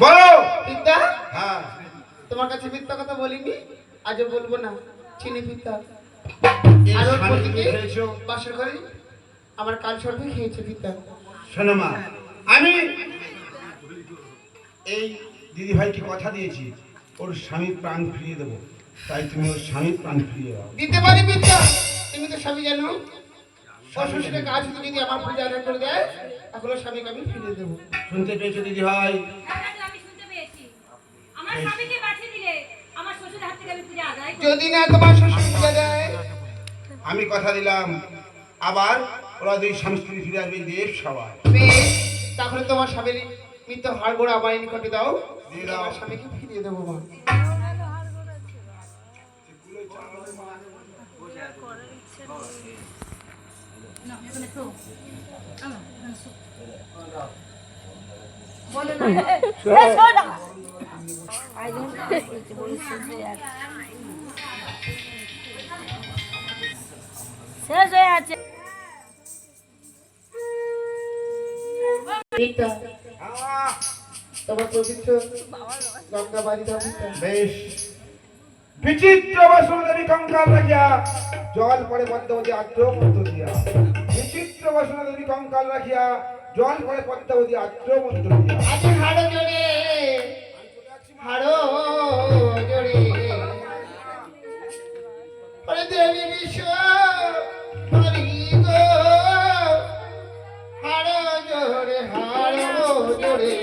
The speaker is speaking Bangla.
বলো পিতা। হ্যাঁ তোমার কাছে মিথ্যা কথা বলিনি, আজও বলবো না। চিনি পিতা। এই আর ওর স্বামী তুমি প্রতিকে খেয়েছো? বাসর ঘরে আমার কাল সর্বে খেয়েছে পিতা। শোনো মা, আমি এই দিদি ভাইকে কথা দিয়েছি ওর স্বামীর প্রাণ ফিরিয়ে দেবো, তাই তুমি ওর স্বামীর প্রাণ ফিরিয়ে দাও। দিতে পারি পিতা। তুমি তো স্বামী জানো, অশ্বশুরের কাজ যদি আমার পূজা আদায় করে দেয় তাহলে স্বামীকে আমি ফিরিয়ে দেবো। শুনতে পেয়েছো দিদি ভাই? আমি শুনতে পেয়েছি। আমার স্বামীকে পাঠিয়ে দিলে আমার শ্বশুরের হাত থেকে আমি পূজা আদায় করব। যদি না তোমার শ্বশুর পূজা দেয়, আমি কথা দিলাম আবার ওরা দুই স্বামী স্ত্রী ফিরে আসবে দেব সবাই। বেশ, তাহলে তোমার স্বামীর মৃত্যু হাড় গোড়া আমার নিকটে দাও, দিয়ে দাও। আমার স্বামীকে ফিরিয়ে দেবো মা। শেষ হয়ে আছে। পিতা, তোমার পবিত্র গঙ্গা বাড়ি দাও পিতা। বেশ, বিচিত্র বসুদেবী কঙ্কাল রাখিয়া জল পরে পদ্মাবতী আদ্র মন্ত্র দিয়া, বিচিত্র বসুদেবী কঙ্কাল রাখিয়া জল পরে পদ্মাবতী আদ্র মন্ত্র দিয়া। আজ হাড়ো জোরে, হাড়ো জোরে, ওরে দেবী বিশ্ব হরি গো, হাড়ো জোরে, হাড়ো জোরে।